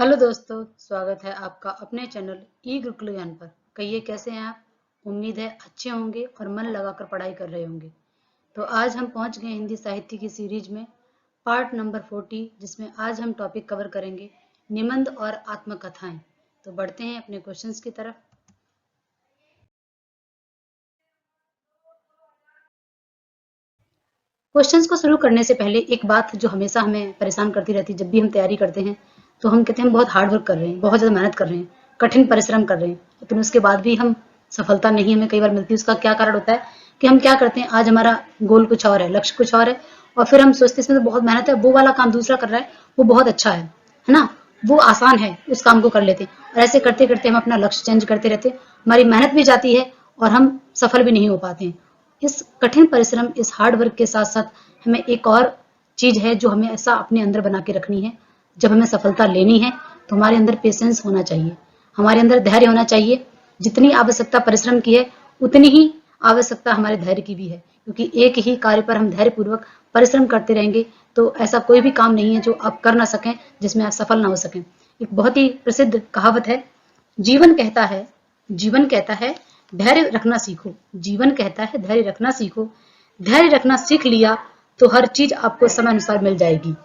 Hello दोस्तों, स्वागत है आपका अपने चैनल ई गुरुकुल ज्ञान पर। कहिए कैसे हैं आप। उम्मीद है अच्छे होंगे और मन लगाकर पढ़ाई कर रहे होंगे। तो आज हम पहुंच गए हिंदी साहित्य की सीरीज में पार्ट नंबर 40, जिसमें आज हम टॉपिक कवर करेंगे निबंध और आत्मकथाएं। तो बढ़ते हैं अपने क्वेश्चंस की तरफ। क्वेश्चंस को शुरू करने से पहले एक बात जो हमेशा हमें परेशान करती रहती है, जब भी हम तैयारी करते हैं तो हम कहते हैं हम बहुत हार्ड वर्क कर रहे हैं, बहुत ज़्यादा मेहनत कर रहे हैं, कठिन परिश्रम कर रहे हैं, लेकिन उसके बाद भी हम सफलता नहीं हमें कई बार मिलती है। उसका क्या कारण होता है कि हम क्या करते हैं, आज हमारा गोल कुछ और है, लक्ष्य कुछ और है, और फिर हम सोचते हैं इसमें तो बहुत मेहनत है, वो वाला काम दूसरा कर रहा है, वो बहुत अच्छा है ना, वो आसान है, उस काम को कर लेते हैं। और ऐसे करते करते हम अपना लक्ष्य चेंज करते रहते हैं, हमारी मेहनत भी जाती है और हम सफल भी नहीं हो पाते हैं। इस कठिन परिश्रम, इस हार्ड वर्क के साथ साथ हमें एक और चीज है जो हमें ऐसा अपने अंदर बना के रखनी है। जब हमें सफलता लेनी है तो हमारे अंदर पेशेंस होना चाहिए, हमारे अंदर धैर्य होना चाहिए। जितनी आवश्यकता परिश्रम की है उतनी ही आवश्यकता हमारे धैर्य की भी है, क्योंकि एक ही कार्य पर हम धैर्य पूर्वक परिश्रम करते रहेंगे तो ऐसा कोई भी काम नहीं है जो आप कर ना सकें, जिसमें आप सफल ना हो सकें। एक बहुत ही प्रसिद्ध कहावत है, जीवन कहता है जीवन कहता है धैर्य रखना सीखो। जीवन कहता है धैर्य रखना सीखो। धैर्य रखना सीख लिया तो हर चीज आपको समय अनुसार मिल जाएगी।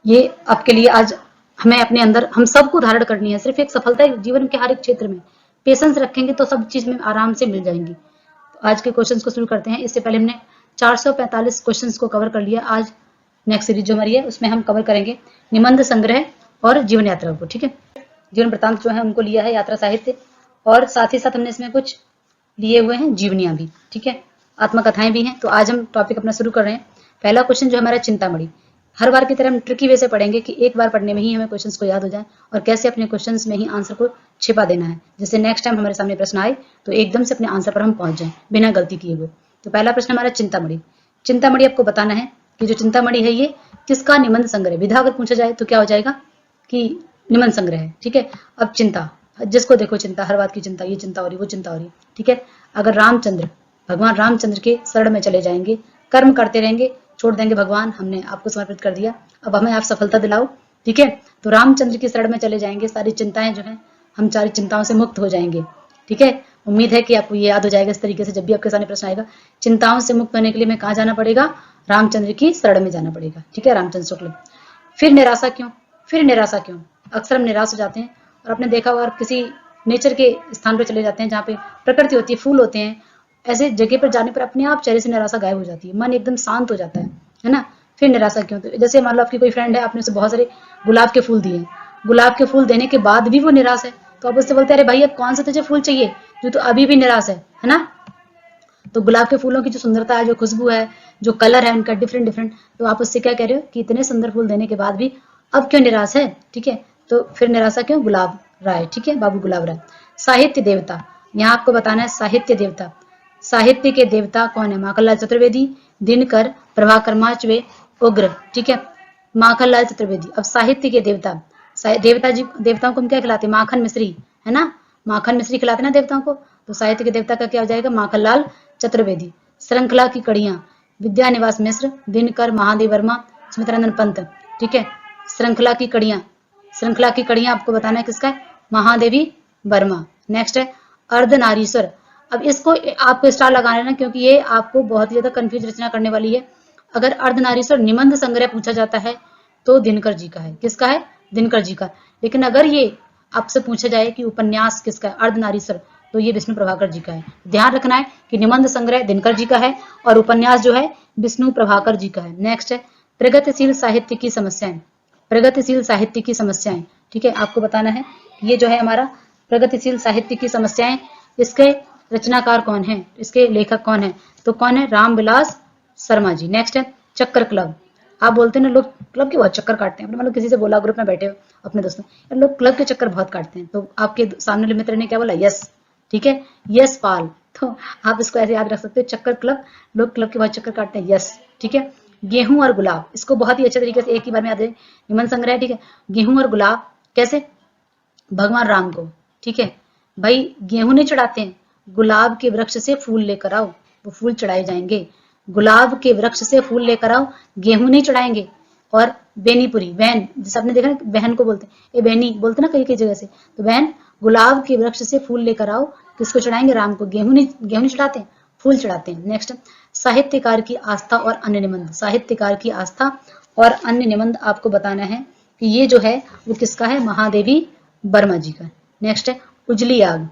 ये आपके लिए आज हमें अपने अंदर हम सबको धारण करनी है। सिर्फ एक सफलता जीवन के हर एक क्षेत्र में पेशेंस रखेंगे तो सब चीज में आराम से मिल जाएंगी। तो आज के क्वेश्चंस को शुरू करते हैं। इससे पहले हमने 445 क्वेश्चंस को कवर कर लिया। आज नेक्स्ट सीरीज जो हमारी है उसमें हम कवर करेंगे निबंध संग्रह और जीवन यात्रा को। ठीक है, जीवन वृत्तांत जो है उनको लिया है, यात्रा साहित्य, और साथ ही साथ हमने इसमें कुछ लिए हुए हैं जीवनियां भी। ठीक है, आत्मकथाएं भी हैं। तो आज हम टॉपिक अपना शुरू कर रहे हैं। पहला क्वेश्चन जो हमारा चिंतामणि। हर बार की तरह हम ट्रिकी वे से पढ़ेंगे कि एक बार पढ़ने में ही हमें क्वेश्चंस को याद हो जाए और कैसे अपने क्वेश्चंस में ही आंसर को छिपा देना है, जैसे नेक्स्ट टाइम हमारे सामने प्रश्न आए तो एकदम से अपने आंसर पर हम पहुंच जाएं बिना गलती किए हुए। तो पहला प्रश्न हमारा चिंतामणि। चिंतामणि आपको बताना है कि जो चिंतामणि है ये किसका निबंध संग्रह। विधा अगर पूछा जाए तो क्या हो जाएगा कि निबंध संग्रह है। ठीक है, अब चिंता, जिसको देखो चिंता, हर बात की चिंता, ये चिंता हो रही, वो चिंता हो रही। ठीक है, अगर रामचंद्र, भगवान रामचंद्र के शरण में चले जाएंगे, कर्म करते रहेंगे, छोड़ देंगे भगवान, हमने आपको समर्पित कर दिया, अब हमें आप सफलता दिलाओ। ठीक है, तो रामचंद्र की शरण में चले जाएंगे, सारी चिंताएं जो है हम सारी चिंताओं से मुक्त हो जाएंगे। ठीक है, उम्मीद है कि आपको ये याद हो जाएगा। इस तरीके से जब भी आपके सामने प्रश्न आएगा, चिंताओं से मुक्त होने के लिए हमें कहाँ जाना पड़ेगा, रामचंद्र की शरण में जाना पड़ेगा। ठीक है, रामचंद्र शुक्ल। फिर निराशा क्यों, फिर निराशा क्यों। अक्सर हम निराश हो जाते हैं और आपने देखा होगा किसी नेचर के स्थान पर चले जाते हैं जहाँ पे प्रकृति होती है, फूल होते हैं, ऐसे जगह पर जाने पर अपने आप चेहरे से निराशा गायब हो जाती है, मन एकदम शांत हो जाता है ना। फिर निराशा क्यों, तो जैसे मान लो आपकी कोई फ्रेंड है, आपने उसे बहुत सारे गुलाब के फूल दिए, गुलाब के फूल देने के बाद भी वो निराश है, तो आप उससे बोलते हैं अरे भाई अब कौन सा तुझे फूल चाहिए, जो तो अभी भी निराश है ना। तो गुलाब के फूलों की जो सुंदरता है, जो खुशबू है, जो कलर है उनका डिफरेंट डिफरेंट, तो आप उससे क्या कह रहे हो कि इतने सुंदर फूल देने के बाद भी अब क्यों निराश है। ठीक है, तो फिर निराशा क्यों, गुलाब राय। ठीक है, बाबू गुलाब राय। साहित्य देवता, यहाँ आपको बताना है साहित्य देवता। साहित्य के देवता कौन है, माखनलाल चतुर्वेदी, दिनकर, प्रभाकर माचवे, उग्र। ठीक है, माखनलाल चतुर्वेदी। अब साहित्य के देवता, देवता जी, देवताओं को हम क्या खिलाते हैं, माखन मिश्री, है ना, माखन मिश्री खिलाते ना देवताओं को। तो साहित्य के देवता का क्या हो जाएगा, माखनलाल चतुर्वेदी। श्रृंखला की कड़ियां, विद्यानिवास मिश्र, दिनकर, महादेव वर्मा, स्मितानंद पंत। ठीक है, श्रृंखला की कड़ियां, श्रृंखला की कड़ियां आपको बताना है किसका है, महादेवी वर्मा। नेक्स्ट है अर्धनारीश्वर। अब इसको आपको स्टार लगाना है ना, क्योंकि ये आपको बहुत ही ज्यादा कंफ्यूज रचना करने वाली है। अगर अर्धनारीश्वर निबंध संग्रह पूछा जाता है तो दिनकर जी का है, किसका है, दिनकर जी का। लेकिन अगर ये आपसे पूछा जाए कि उपन्यास किसका है, अर्धनारीश्वर, तो ये विष्णु प्रभाकर जी का है। ध्यान रखना है कि निबंध संग्रह दिनकर जी का है और उपन्यास जो है विष्णु प्रभाकर जी का है। नेक्स्ट है प्रगतिशील साहित्य की समस्याएं, प्रगतिशील साहित्य की समस्याएं। ठीक है, आपको बताना है ये जो है हमारा प्रगतिशील साहित्य की समस्याएं, इसके रचनाकार कौन है, इसके लेखक कौन है, तो कौन है, रामविलास शर्मा जी। नेक्स्ट है चक्कर क्लब। आप बोलते हैं ना लोग क्लब के बहुत चक्कर काटते हैं, मतलब किसी से बोला ग्रुप में बैठे हो अपने दोस्तों, यार लोग क्लब के चक्कर बहुत काटते हैं, तो आपके सामने वाले मित्र ने क्या बोला, यस। ठीक है, यस पाल, तो आप इसको ऐसे याद रख सकते हो, चक्कर क्लब, लोग क्लब के बहुत चक्कर काटते हैं, यस। ठीक है, गेहूं और गुलाब, इसको बहुत ही अच्छे तरीके से एक ही बार में याद है, निबंध संग्रह। ठीक है, गेहूं और गुलाब कैसे, भगवान राम को। ठीक है, भाई गेहूं नहीं चढ़ाते हैं, गुलाब के वृक्ष से फूल लेकर आओ, वो फूल चढ़ाए जाएंगे। गुलाब के वृक्ष से फूल लेकर आओ, गेहूं नहीं चढ़ाएंगे। और बेनीपुरी, बहन, जैसे आपने देखा ना बहन को बोलते हैं, ए बहनी बोलते ना कई कई जगह से, तो बहन गुलाब के वृक्ष से फूल लेकर आओ, किसको चढ़ाएंगे, राम को। गेहूं नहीं चढ़ाते हैं, फूल चढ़ाते हैं। नेक्स्ट, साहित्यकार की आस्था और अन्य निबंध, साहित्यकार की आस्था और अन्य निबंध आपको बताना है कि ये जो है वो किसका है, महादेवी वर्मा जी का। नेक्स्ट है उजली आग,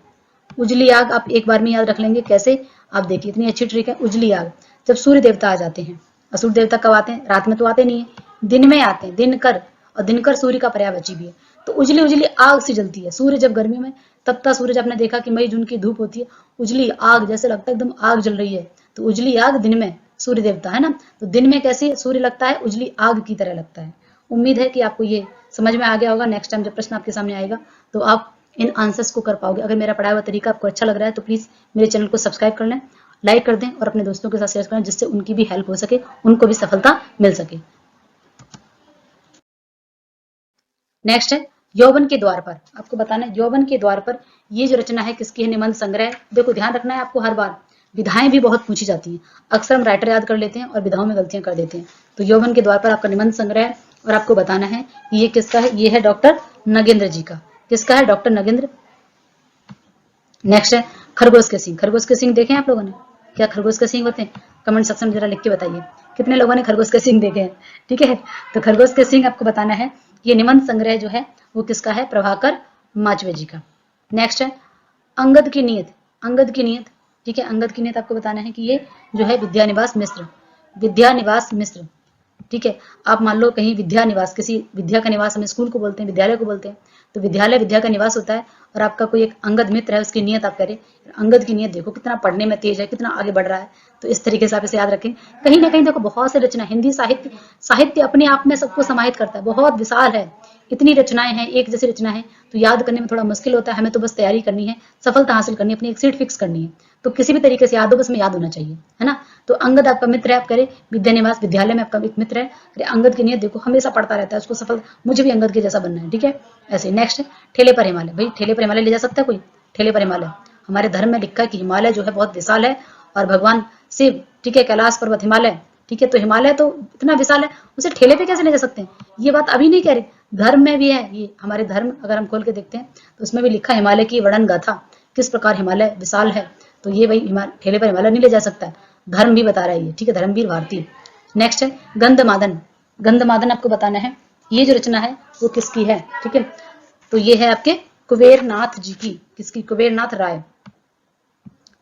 उजली आग आप एक बार में याद रख लेंगे, कैसे, आप देखिए इतनी अच्छी ट्रिक है। उजली आग, जब सूर्य देवता आ जाते हैं, असुर देवता कब आते हैं, रात में तो आते नहीं है, दिन में आते हैं, दिनकर, और दिनकर सूर्य का पर्यायवाची भी है। तो उजली उजली आग से जलती है सूर्य, जब गर्मी में तपता सूरज, आपने देखा कि मई जून की धूप होती है, उजली आग जैसे लगता है एकदम आग जल रही है, तो उजली आग दिन में सूर्य देवता है ना, तो दिन में कैसे सूर्य लगता है, उजली आग की तरह लगता है। उम्मीद है कि आपको ये समझ में आ गया होगा। नेक्स्ट टाइम जब प्रश्न आपके सामने आएगा तो आप इन आंसर्स को कर पाओगे। अगर मेरा पढ़ाया हुआ तरीका आपको अच्छा लग रहा है तो प्लीज मेरे चैनल को सब्सक्राइब कर लें, लाइक कर दें और अपने दोस्तों के साथ शेयर करें, जिससे उनकी भी हेल्प हो सके, उनको भी सफलता मिल सके। नेक्स्ट है यौवन के द्वार पर, आपको बताना है यौवन के द्वार पर ये जो रचना है किसकी है, निबंध संग्रह। देखो ध्यान रखना है आपको, हर बार विधाएं भी बहुत पूछी जाती हैं, अक्सर हम राइटर याद कर लेते हैं और विधाओं में गलतियां कर देते हैं। तो यौवन के द्वार पर आपका निबंध संग्रह है और आपको बताना है कि ये किसका है, ये है डॉक्टर नगेंद्र जी का। किसका है, डॉक्टर नगेंद्र। नेक्स्ट है खरगोश के सिंह, खरगोश के सिंह देखे आप लोगों ने, क्या खरगोश के सिंह होते हैं, कमेंट सेक्शन में जरा लिख के बताइए कितने लोगों ने खरगोश के सिंह देखे हैं। ठीक है, तो खरगोश के सिंह आपको बताना है, ये निबंध संग्रह जो है वो किसका है, प्रभाकर माचवे जी का। नेक्स्ट है अंगद की नीयत, अंगद की नीयत, ठीक है, अंगद की नीयत आपको बताना है कि ये जो है विद्यानिवास मिश्र, विद्यानिवास मिश्र। ठीक है, आप मान लो कहीं विद्या निवास, किसी विद्या का निवास हम स्कूल को बोलते हैं, विद्यालय को बोलते हैं, तो विद्यालय विद्या का निवास होता है। और आपका कोई एक अंगद मित्र है, उसकी नियत आप करें, अंगद की नियत देखो कितना पढ़ने में तेज है, कितना आगे बढ़ रहा है, तो इस तरीके से आप इसे याद रखें। कहीं ना कहीं देखो बहुत से रचना, हिंदी साहित्य, साहित्य अपने आप में सबको समाहित करता है, बहुत विशाल है, इतनी रचनाएं हैं, एक जैसी रचना है, तो याद करने में थोड़ा मुश्किल होता है। हमें तो बस तैयारी करनी है, सफलता हासिल करनी है, अपनी एक सीट फिक्स करनी है, तो किसी भी तरीके से याद हो, बस में याद होना चाहिए, है ना। तो अंगद आपका मित्र है, आप करें विद्यानिवास, विद्यालय में आपका एक मित्र है, अरे अंगद की नियत देखो, हमेशा पढ़ता रहता है, उसको सफल, मुझे भी अंगद के जैसा बनना है। ठीक है, ऐसे। नेक्स्ट ठेले पर हिमालय, भाई ठेले पर हिमालय ले जा सकता है कोई, ठेले पर हिमालय, हमारे धर्म में लिखा है कि हिमालय जो है बहुत विशाल है और भगवान शिव, ठीक है, कैलाश पर्वत हिमालय, ठीक है, तो हिमालय तो इतना विशाल है, उसे ठेले पे कैसे ले जा सकते हैं, ये बात अभी नहीं कह रहे, धर्म में भी है ये, हमारे धर्म अगर हम खोल के देखते हैं तो उसमें भी लिखा हिमालय की वर्णन गाथा, किस प्रकार हिमालय विशाल है, तो ये भाई ठेले पर हिमालय नहीं ले जा सकता है, धर्म भी बता रहा है ये। ठीक है, धर्मवीर भारती। नेक्स्ट है गंधमादन, गंधमादन आपको बताना है ये जो रचना है वो किसकी है। ठीक है, तो ये है आपके कुबेरनाथ जी की, किसकी, कुबेरनाथ राय।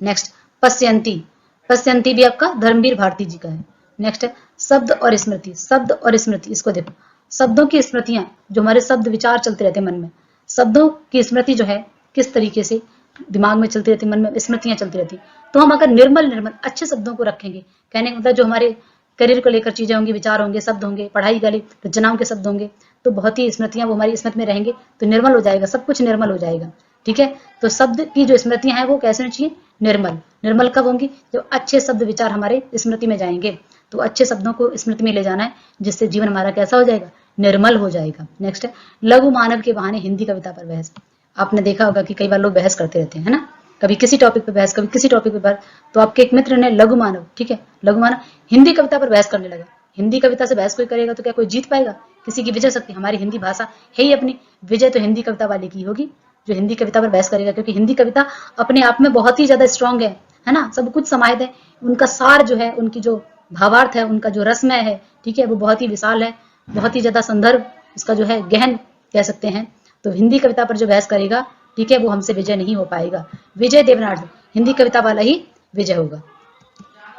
नेक्स्ट पश्यंती, पश्यंती भी आपका धर्मवीर भारती जी का है। नेक्स्ट है शब्द और स्मृति, शब्द और स्मृति, इसको देखो, शब्दों की स्मृतियां, जो हमारे शब्द विचार चलते रहते हैं मन में, शब्दों की स्मृति जो है किस तरीके से दिमाग में चलती रहती, मन में स्मृतियां चलती रहती, तो हम अगर निर्मल निर्मल अच्छे शब्दों को रखेंगे, कहने का मतलब जो हमारे करियर को लेकर चीजें होंगी, विचार होंगे, शब्द होंगे, पढ़ाई के लिए रचनाओं के शब्द होंगे, तो बहुत ही स्मृतियां वो हमारी स्मृति में रहेंगे, तो निर्मल हो जाएगा, सब कुछ निर्मल हो जाएगा। ठीक है, तो शब्द की जो स्मृतियां हैं वो कैसे होनी चाहिए, निर्मल। निर्मल कब होंगी, जब अच्छे शब्द विचार हमारे स्मृति में जाएंगे, तो अच्छे शब्दों को स्मृति में ले जाना है, जिससे जीवन हमारा कैसा हो जाएगा, निर्मल हो जाएगा। नेक्स्ट है लघु मानव के बहाने हिंदी कविता पर बहस, आपने देखा होगा कि कई बार लोग बहस करते रहते हैं, है ना, कभी किसी टॉपिक पे बहस, कभी किसी टॉपिक पे बहस, तो आपके एक मित्र ने लघु मानव, ठीक है, लघु मानव हिंदी कविता पर बहस करने लगा। हिंदी कविता से बहस कोई करेगा तो क्या कोई जीत पाएगा, किसी की विजय शक्ति, हमारी हिंदी भाषा है ही अपनी, विजय तो हिंदी कविता वाले की होगी जो हिंदी कविता पर बहस करेगा, क्योंकि हिंदी कविता अपने आप में बहुत ही ज्यादा स्ट्रांग है ना, सब कुछ समाहित है, उनका सार जो है, उनकी जो भावार्थ है, उनका जो रसमय है, ठीक है, वो बहुत ही विशाल है, बहुत ही ज्यादा संदर्भ उसका जो है गहन कह सकते हैं। तो हिंदी कविता पर जो बहस करेगा, ठीक है, वो हमसे विजय नहीं हो पाएगा, विजय देवनाथ हिंदी कविता वाला ही विजय होगा।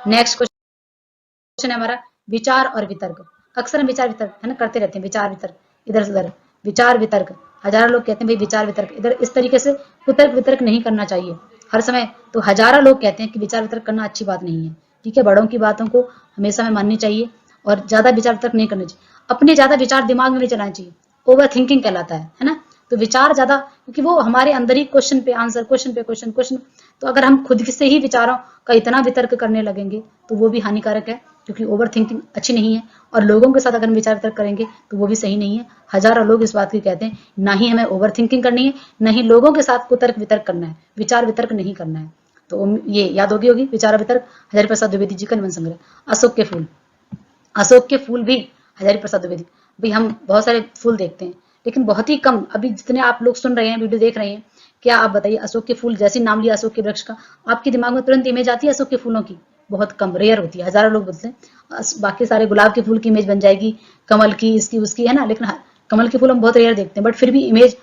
नेक्स्ट क्वेश्चन है हमारा विचार और वितर्क, अक्सर हम विचार वितर्क है ना करते रहते हैं, विचार वितर्क इधर से उधर, विचार वितर्क, हजारों लोग कहते हैं भाई विचार वितर्क, इधर इस तरीके से कुतर्क वितर्क नहीं करना चाहिए हर समय, तो हजारों लोग कहते हैं कि विचार वितर्क करना अच्छी बात नहीं है। ठीक है, बड़ों की बातों को हमेशा में माननी चाहिए और ज्यादा विचार वितर्क नहीं करना चाहिए, अपने ज्यादा विचार दिमाग में नहीं चलाना चाहिए, ओवर थिंकिंग कहलाता है ना, तो विचार ज्यादा, क्योंकि वो हमारे अंदर ही क्वेश्चन पे आंसर, क्वेश्चन पे क्वेश्चन, क्वेश्चन, तो अगर हम खुद से ही विचारों का इतना वितर्क करने लगेंगे तो वो भी हानिकारक है, क्योंकि ओवर थिंकिंग अच्छी नहीं है, और लोगों के साथ अगर हम विचार वितर्क करेंगे तो वो भी सही नहीं है। हजारों लोग इस बात की कहते हैं, ना ही हमें ओवर थिंकिंग करनी है, ना ही लोगों के साथ कुतर्क वितर्क करना है, विचार वितर्क नहीं करना है। तो ये याद होगी विचार वितर्क, हजारी प्रसाद द्विवेदी जी का निबंध संग्रह। अशोक के फूल, अशोक के फूल भी हजारी प्रसाद द्विवेदी, भाई हम बहुत सारे फूल देखते हैं, लेकिन बहुत ही कम, अभी जितने आप लोग सुन रहे हैं, वीडियो देख रहे हैं, क्या आप बताइए अशोक के फूल, जैसे नाम लिया अशोक के वृक्ष का, आपके दिमाग में तुरंत इमेज आती है अशोक के फूलों की? बहुत कम, रेयर होती है। हजारों लोग बोलते हैं बाकी सारे गुलाब के फूल की इमेज बन जाएगी, कमल की, इसकी उसकी, है ना, लेकिन कमल के फूल हम बहुत रेयर देखते हैं, बट फिर भी इमेज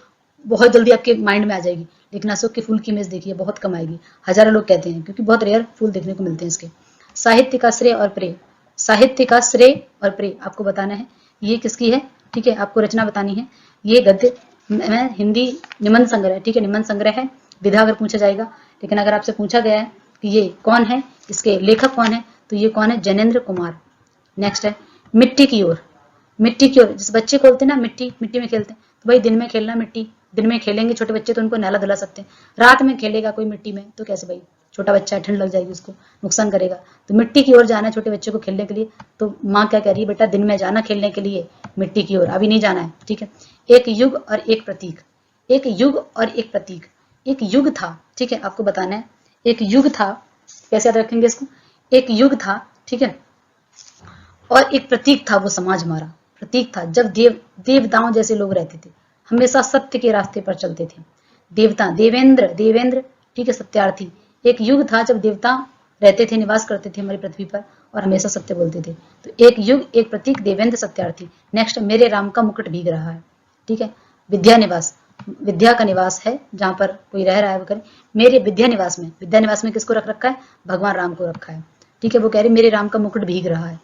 बहुत जल्दी आपके माइंड में आ जाएगी। लेकिन अशोक के फूल की इमेज देखिए बहुत कम आएगी, हजारों लोग कहते हैं, क्योंकि बहुत रेयर फूल देखने को मिलते हैं इसके। साहित्य का श्रेय और प्रेय, साहित्य का श्रेय और प्रेय आपको बताना है, ये किसकी है, ठीक है, आपको रचना बतानी है। ये गद्य में हिंदी निबंध संग्रह, ठीक है, निबंध संग्रह है, विधा अगर पूछा जाएगा। लेकिन अगर आपसे पूछा गया है कि ये कौन है, इसके लेखक कौन है, तो ये कौन है, जैनेन्द्र कुमार। नेक्स्ट है मिट्टी की ओर, मिट्टी की ओर, जिस बच्चे खोलते हैं ना, मिट्टी मिट्टी में खेलते हैं, तो भाई दिन में खेलना, मिट्टी दिन में खेलेंगे छोटे बच्चे तो उनको नहला धुला सकते हैं, रात में खेलेगा कोई मिट्टी में तो कैसे भाई, छोटा बच्चा है, ठंड लग जाएगी उसको, नुकसान करेगा। तो मिट्टी की ओर जाना है छोटे बच्चे को खेलने के लिए, तो माँ क्या कह रही है, बेटा दिन में जाना खेलने के लिए मिट्टी की ओर, अभी नहीं जाना है, ठीक है। एक युग और एक प्रतीक, एक युग और एक प्रतीक, एक युग था, ठीक है, आपको बताना है, एक युग था, कैसे याद रखेंगे इसको, एक युग था, ठीक है, और एक प्रतीक था, वो समाज हमारा प्रतीक था, जब देवताओं जैसे लोग रहते थे, हमेशा सत्य के रास्ते पर चलते थे, देवता, देवेंद्र, देवेंद्र, ठीक है, सत्यार्थी। एक युग था जब देवता रहते थे, निवास करते थे हमारी पृथ्वी पर, और हमेशा सत्य बोलते थे। तो एक युग एक प्रतीक, देवेंद्र, सत्यार्थी। नेक्स्ट, मेरे राम का मुकुट भीग रहा है, ठीक है, विद्या निवास, विद्या का निवास है, जहां पर कोई रह रहा है वो करे, मेरे विद्या निवास में, विद्या निवास में किसको रख रखा है, भगवान राम को रखा है, ठीक है, वो कह रही मेरे राम का मुकुट भीग रहा है।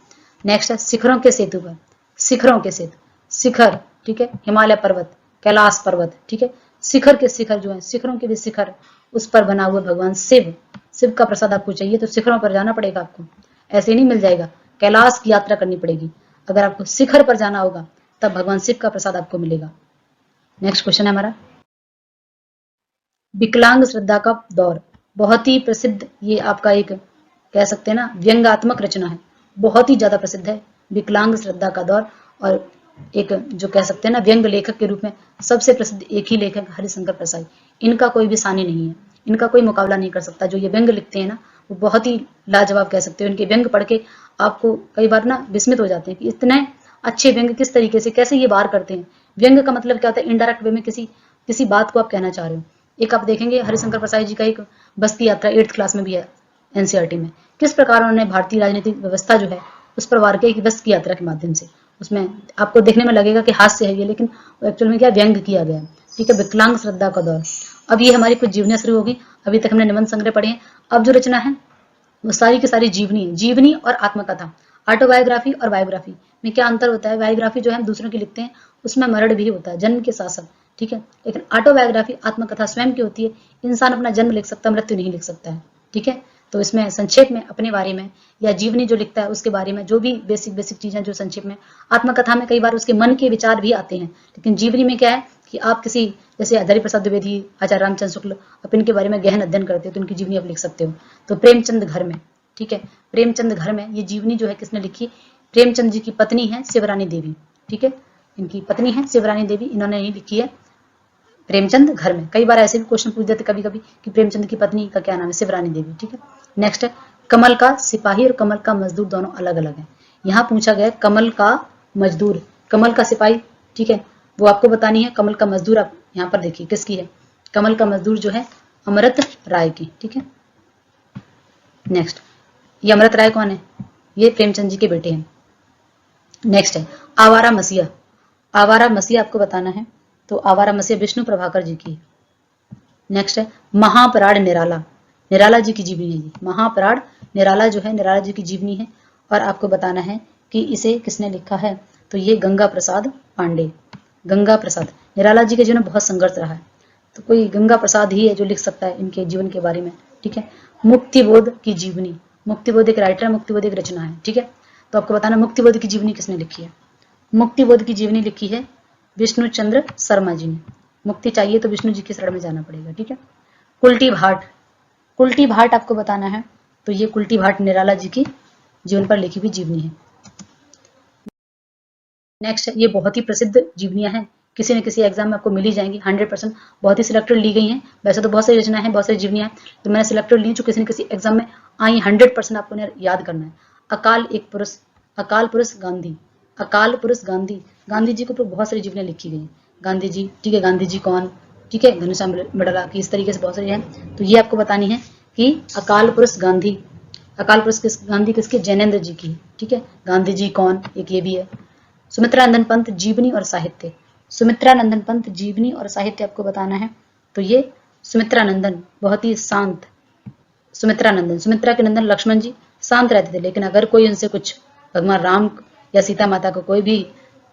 नेक्स्ट है शिखरों के सेतु पर, शिखरों के सेतु, शिखर, ठीक है, हिमालय पर्वत, कैलाश पर्वत, ठीक है, शिखर के शिखर जो है, शिखरों के भी शिखर, उस पर बना हुआ भगवान शिव, शिव का प्रसाद आपको चाहिए तो शिखरों पर जाना पड़ेगा आपको, ऐसे नहीं मिल जाएगा, कैलाश की यात्रा करनी पड़ेगी, अगर आपको शिखर पर जाना होगा तब भगवान शिव का प्रसाद आपको मिलेगा। नेक्स्ट क्वेश्चन है हमारा, विकलांग श्रद्धा का दौर, बहुत ही प्रसिद्ध, ये आपका एक कह सकते हैं ना व्यंग्यात्मक रचना है, बहुत ही ज्यादा प्रसिद्ध है विकलांग श्रद्धा का दौर, और एक जो कह सकते हैं ना व्यंग लेखक के रूप में सबसे प्रसिद्ध एक ही लेखक हरिशंकर प्रसाद, इनका कोई भी सानी नहीं है, इनका कोई मुकाबला नहीं कर सकता। जो ये व्यंग लिखते हैं ना वो बहुत ही लाजवाब कह सकते हो, इनके व्यंग पढ़ के आपको कई बार ना विस्मित हो जाते हैं कि इतने अच्छे व्यंग किस तरीके से कैसे ये बार करते हैं। व्यंग का मतलब क्या होता है, इनडायरेक्ट वे में किसी बात को आप कहना चाह रहे हो। एक आप देखेंगे हरिशंकर प्रसाद जी का एक बस्ती यात्रा 8th क्लास में भी है एनसीईआरटी में, किस प्रकार उन्होंने भारतीय राजनीतिक व्यवस्था जो है उस पर वार किया कि बस की यात्रा के माध्यम से, उसमें आपको देखने में लगेगा कि हास्य है ये, लेकिन एक्चुअल में क्या व्यंग किया गया है, ठीक है, विकलांग श्रद्धा का दौर। अब ये हमारी कुछ जीवनियां शुरू होगी, अभी तक हमने निबंध संग्रह पढ़े हैं, अब जो रचना है वो सारी की सारी जीवनी है, जीवनी और आत्मकथा। ऑटोबायोग्राफी और बायोग्राफी में क्या अंतर होता है, बायोग्राफी जो है हम दूसरों की लिखते हैं उसमें मरण भी होता है, जन्म के साथ साथ, ठीक है, लेकिन ऑटोबायोग्राफी आत्मकथा स्वयं की होती है, इंसान अपना जन्म लिख सकता है, मृत्यु नहीं लिख सकता है, ठीक है। तो इसमें संक्षेप में अपने बारे में या जीवनी जो लिखता है उसके बारे में जो भी बेसिक चीजें जो संक्षेप में, आत्मकथा में कई बार उसके मन के विचार भी आते हैं, लेकिन जीवनी में क्या है कि आप किसी जैसे हरि प्रसाद द्विवेदी, आचार्य रामचंद्र शुक्ल, आप इनके बारे में गहन अध्ययन करते हो तो उनकी जीवनी आप लिख सकते हो। तो प्रेमचंद घर में, ठीक है, प्रेमचंद घर में ये जीवनी जो है किसने लिखी, प्रेमचंद जी की पत्नी है शिवरानी देवी, ठीक है, इनकी पत्नी है शिवरानी देवी, इन्होंने ही लिखी है प्रेमचंद घर में। कई बार ऐसे भी क्वेश्चन पूछ देते कभी कभी कि प्रेमचंद की पत्नी का क्या नाम है, शिवरानी देवी, ठीक है। नेक्स्ट है कमल का सिपाही और कमल का मजदूर दोनों अलग अलग है, यहाँ पूछा गया कमल का मजदूर, कमल का सिपाही, ठीक है, वो आपको बतानी है, कमल का मजदूर आप यहाँ पर देखिए किसकी है, कमल का मजदूर जो है अमृत राय की, ठीक है। नेक्स्ट, ये अमृत राय कौन है, ये प्रेमचंद जी के बेटे हैं। नेक्स्ट है आवारा मसीहा, आवारा मसीहा आपको बताना है, तो आवारा मसीहा विष्णु प्रभाकर जी की। नेक्स्ट है महापराड़ निराला, निराला जी की जीवनी है ये, महापराड़ निराला जो है निराला जी की जीवनी है, और आपको बताना है कि इसे किसने लिखा है, तो ये गंगा प्रसाद पांडे, गंगा प्रसाद, निराला जी के जीवन में बहुत संघर्ष रहा है, तो कोई गंगा प्रसाद ही है जो लिख सकता है इनके जीवन के बारे में, ठीक है। मुक्तिबोध की जीवनी, मुक्तिबोध एक राइटर है, मुक्तिबोध एक रचना है, ठीक है, तो आपको बताना मुक्तिबोध की जीवनी किसने लिखी है, मुक्तिबोध की जीवनी लिखी है विष्णु चंद्र शर्मा जी ने, मुक्ति चाहिए तो विष्णु जी की शरण में जाना पड़ेगा, ठीक है। कुल्टी भाट, कुल्टी भाट आपको बताना है, तो ये कुल्टी भाट निराला जी की जीवन पर लिखी हुई जीवनी है। नेक्स्ट, ये बहुत ही प्रसिद्ध जीवनियां हैं, किसी न किसी एग्जाम में आपको मिली जाएंगी 100%, बहुत ही सिलेक्टेड ली गई हैं, वैसे तो बहुत सारी रचना है, बहुत सारी जीवनियां हैं, तो मैंने सिलेक्टेड ली जो किसी न किसी एग्जाम में आई, 100% आपको याद करना है। अकाल एक पुरुष, अकाल पुरुष गांधी, अकाल पुरुष गांधी, गांधी जी के ऊपर बहुत सारी जीवनी लिखी गई हैं। गांधी जी, ठीक है, गांधी जी कौन, ठीक है, घनश्याम मडला की, इस तरीके से बहुत सारी हैं। तो ये आपको बतानी है कि अकाल पुरुष गांधी, अकाल पुरुष गांधी किसके, जैनेन्द्र जी की, ठीक है। गांधी जी कौन, एक ये भी है। सुमित्रा नंदन पंत, जीवनी और साहित्य, सुमित्रा नंदन पंत जीवनी और साहित्य आपको बताना है। तो ये सुमित्रा नंदन बहुत ही शांत, सुमित्रा नंदन, सुमित्रा के नंदन लक्ष्मण जी शांत रहते थे, लेकिन अगर कोई उनसे कुछ भगवान राम या सीता माता को कोई भी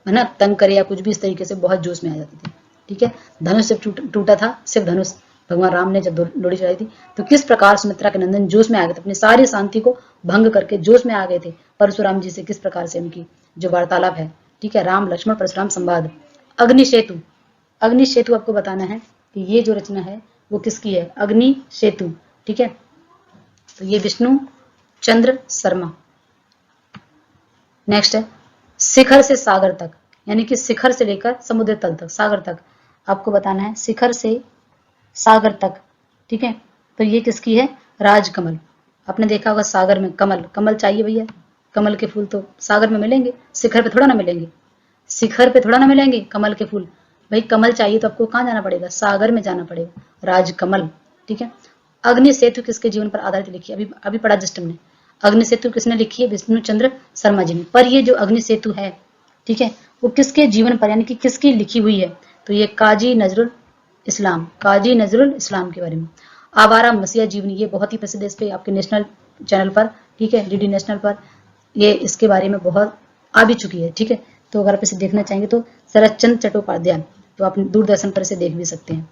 है ना तंग करे या कुछ भी, इस तरीके से बहुत जोश में आ जाती थी, ठीक है। धनुष जब टूटा था, सिर्फ धनुष भगवान राम ने जब लोड़ी चढ़ाई थी, तो किस प्रकार सुमित्रा के नंदन जोश में आ गए थे, अपनी सारी शांति को भंग करके जोश में आ गए थे परशुराम जी से, किस प्रकार से उनकी जो वार्तालाप है, ठीक है। राम लक्ष्मण परशुराम संवाद। अग्नि सेतु, अग्नि सेतु आपको बताना है कि ये जो रचना है वो किसकी है, अग्नि सेतु, ठीक है। तो ये विष्णु चंद्र शर्मा। नेक्स्ट है शिखर से सागर तक, यानी कि शिखर से लेकर समुद्र तल तक, सागर तक आपको बताना है, शिखर से सागर तक, ठीक है। तो ये किसकी है, राजकमल। आपने देखा होगा सागर में कमल, कमल चाहिए भैया, कमल के फूल तो सागर में मिलेंगे, शिखर पे थोड़ा ना मिलेंगे, शिखर पे थोड़ा ना मिलेंगे कमल के फूल। भाई कमल चाहिए तो आपको कहाँ जाना पड़ेगा, सागर में जाना पड़ेगा, राजकमल, ठीक है। अग्नि सेतु किसके जीवन पर आधारित लिखी है, अभी अभी पढ़ा जस्ट हमने। अग्नि सेतु किसने लिखी है, विष्णु चंद्र शर्मा जी ने। पर ये जो अग्नि सेतु है, ठीक है, वो किसके जीवन पर, यानी कि किसकी लिखी हुई है, तो ये काजी नजरुल इस्लाम, काजी नजरुल इस्लाम के बारे में। आवारा मसीहा जीवनी, ये बहुत ही प्रसिद्ध है, इस पे आपके नेशनल चैनल पर, ठीक है, डीडी नेशनल पर ये इसके बारे में बहुत आ भी चुकी है, ठीक है। तो अगर आप इसे देखना चाहेंगे तो शरद चंद्र चट्टोपाध्याय, तो आप दूरदर्शन पर इसे देख भी सकते हैं।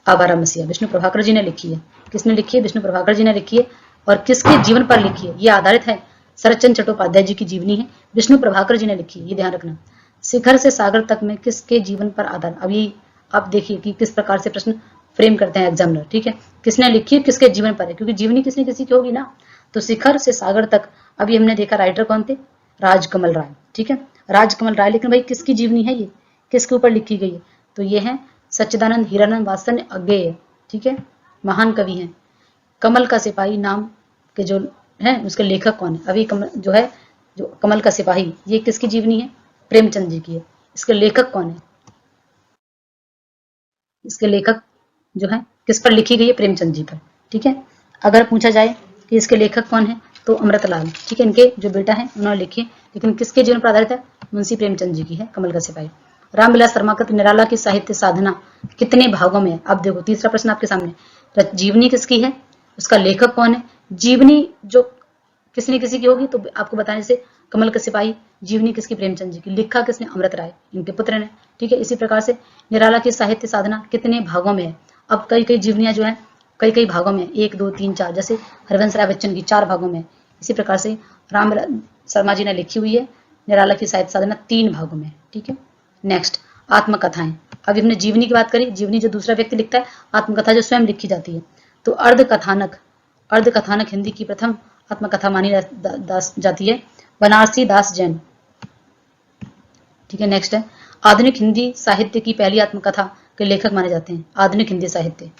आवारा मसीहा विष्णु प्रभाकर जी ने लिखी है, किसने लिखी है, विष्णु प्रभाकर जी ने लिखी है। और किसके जीवन पर लिखी है, ये आधारित है शरद चंद्र चट्टोपाध्याय जी की जीवनी है, विष्णु प्रभाकर जी ने लिखी है, ये ध्यान रखना। शिखर से सागर तक में किसके जीवन पर आधार, अभी आप देखिए कि किस प्रकार से प्रश्न फ्रेम करते हैं एग्जामिनर, ठीक है। किसने लिखी है, किसके जीवन पर है, क्योंकि जीवनी किसी किसी की होगी ना। तो शिखर से सागर तक, अभी हमने देखा राइटर कौन थे, राजकमल राय, ठीक है, राजकमल राय। लेकिन भाई किसकी जीवनी है, ये किसके ऊपर लिखी गई है, तो ये है सच्चिदानंद हीरानंद वात्सल्य अज्ञेय, ठीक है, महान कवि हैं। कमल का सिपाही नाम के जो है उसके लेखक कौन है, अभी जो है जो कमल का सिपाही, ये किसकी जीवनी है, प्रेमचंद जी की है। इसके लेखक कौन है, इसके लेखक जो है किस पर लिखी गई है, प्रेमचंद जी पर, ठीक है। अगर पूछा जाए कि इसके लेखक कौन है, तो अमृतलाल, ठीक है, इनके जो बेटा है उन्होंने लिखी है, लेकिन किसके जीवन पर आधारित है, मुंशी प्रेमचंद जी की है कमल का सिपाही। रामविलास शर्माकर निराला की साहित्य साधना कितने भागों में है। अब देखो तीसरा प्रश्न आपके सामने, जीवनी किसकी है, उसका लेखक कौन है। जीवनी जो किसने किसी की होगी तो आपको बताने से कमल का सिपाही, जीवनी किसकी, प्रेमचंद जी की, लिखा किसने, अमृत राय, इनके पुत्र ने, ठीक है। इसी प्रकार से निराला की साहित्य साधना कितने भागों में है। अब कई कई जीवनियां जो है कई कई भागों में, 1 2 3 4, जैसे हरवंश राय बच्चन की 4 भागों में। इसी प्रकार से राम शर्मा जी ने लिखी हुई है निराला की साहित्य साधना 3 भागों में, ठीक है। नेक्स्ट आत्मकथाएं, अभी हमने जीवनी की बात करी, जीवनी जो दूसरा व्यक्ति लिखता है, आत्मकथा जो स्वयं लिखी जाती है। तो अर्धकथानक, अर्धकथानक हिंदी की प्रथम आत्मकथा मानी जाती है बनारसी दास जैन, ठीक है। नेक्स्ट है आधुनिक हिंदी साहित्य की पहली आत्मकथा के लेखक माने जाते हैं, आधुनिक हिंदी साहित्य,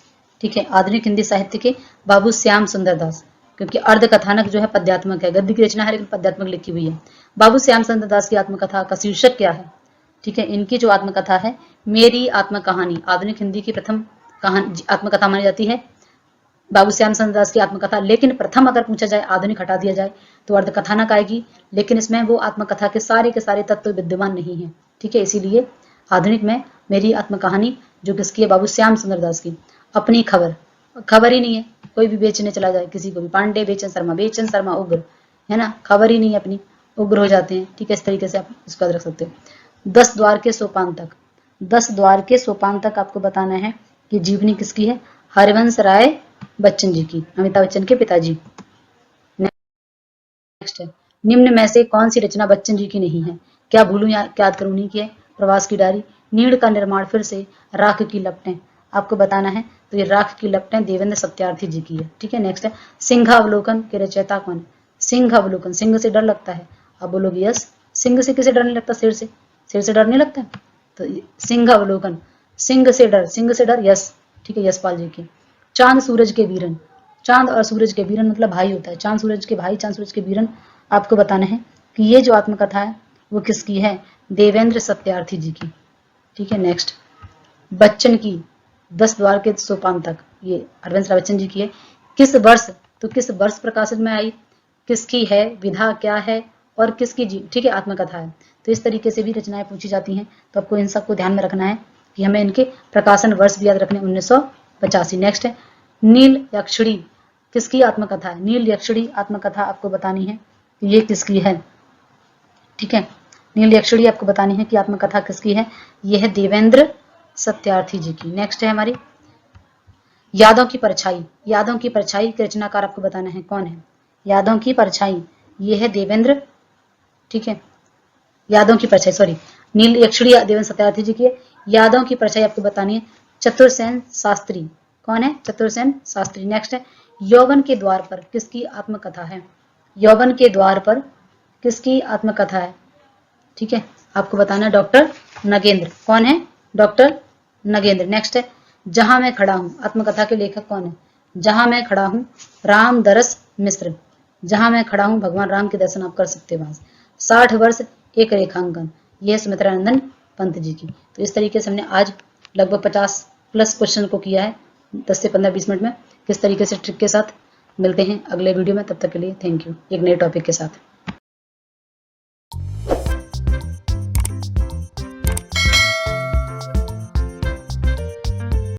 ठीक है, आधुनिक हिंदी साहित्य के बाबू श्याम सुंदर दास, क्योंकि अर्धकथानक जो है पद्यात्मक है, गद्य की रचना है लेकिन पद्यात्मक लिखी हुई है। बाबू श्याम सुंदर दास की आत्मकथा का शीर्षक क्या है, ठीक है, इनकी जो आत्मकथा है मेरी आत्मकहानी, आधुनिक हिंदी की प्रथम आत्मकथा मानी जाती है बाबू श्याम सुंदर दास की आत्मकथा। लेकिन प्रथम अगर पूछा जाए, आधुनिक हटा दिया जाए तो अर्धकथानक आएगी, लेकिन इसमें वो आत्मकथा के सारे तत्व विद्यमान नहीं है, ठीक है। इसीलिए आधुनिक में मेरी आत्मकहानी जो किसकी है, बाबू श्याम सुंदर दास की। अपनी खबर, खबर ही नहीं है, कोई भी बेचने चला जाए किसी को भी, पांडे बेचन शर्मा उग्र, है ना, खबर ही नहीं है अपनी, उग्र हो जाते हैं, ठीक है। इस तरीके से आप इसको रख सकते हो। 10 द्वार के सोपान तक, 10 द्वार के सोपान तक आपको बताना है कि जीवनी किसकी है, हरिवंश राय बच्चन जी की, अमिताभ बच्चन के पिताजी। नेक्स्ट है निम्न में से कौन सी रचना बच्चन जी की नहीं है, क्या भूलूं या याद करूं नहीं की है, प्रवास की डायरी, नीड़ का निर्माण फिर से, राख की लपटें, आपको बताना है तो ये राख की लपटें देवेंद्र सत्यार्थी जी की है, ठीक है। नेक्स्ट है सिंहावलोकन के रचयिता कौन है, सिंहावलोकन, सिंह से डर लगता है, आप बोलोगे यस, सिंह से किसे डर नहीं लगता, शेर से, शेर से डर नहीं लगता, तो सिंहावलोकन, सिंह से डर, यस, ठीक है, यशपाल जी की। चांद सूरज के वीरन, चांद और सूरज के वीरन मतलब भाई होता है, चांद सूरज के भाई, चांद सूरज के वीरन, आपको बताना है कि ये जो आत्मकथा है वो किसकी है? देवेंद्र सत्यार्थी जी की। ठीक है, नेक्स्ट, बच्चन की 10 द्वार के सोपान तक, ये हरवंश राय बच्चन जी की है। किस वर्ष, तो किस वर्ष प्रकाशित में आई, किसकी है, विधा क्या है, और किसकी जी, ठीक है, आत्मकथा है। तो इस तरीके से भी रचनाएं पूछी जाती हैं, तो आपको इन सबको ध्यान में रखना है कि हमें इनके प्रकाशन वर्ष भी याद रखने, 1985। नेक्स्ट है, नील यक्षिणी किसकी आत्मकथा है? नील यक्षिणी आत्मकथा आपको बतानी है, ये किसकी है? ठीक है, नील यक्षिणी आपको बतानी है कि आत्मकथा किसकी है, ये है देवेंद्र सत्यार्थी जी की। नेक्स्ट है हमारी यादों की परछाई। यादों की परछाई के रचनाकार आपको बताना है कौन है? यादों की परछाई, ये है देवेंद्र, ठीक है, यादों की परछाई, सॉरी, नील यक्षिणी देवेंद्र सत्यार्थी जी की है। यादों की परछाई आपको बतानी है चतुरसेन शास्त्री। कौन है? चतुरसेन शास्त्री। नेक्स्ट है यौवन के द्वार पर किसकी आत्मकथा है? यौवन के द्वार पर किसकी आत्मकथा है? ठीक है, आपको बताना है डॉक्टर नगेंद्र। कौन है? डॉक्टर नगेंद्र। नेक्स्ट है जहां मैं खड़ा हूं, आत्मकथा के लेखक कौन है? जहां मैं खड़ा हूं, रामदरस मिश्र। जहां मैं खड़ा हूं, भगवान राम के दर्शन आप कर सकते हो वहां से। 60 वर्ष एक रेखांकन, यह सुमित्रानंदन पंत जी की। तो इस तरीके से हमने आज लगभग 50+ क्वेश्चन को किया है 10 से 15-20 मिनट में। किस तरीके से ट्रिक के साथ मिलते हैं अगले वीडियो में, तब तक के लिए थैंक यू, एक नए टॉपिक के साथ।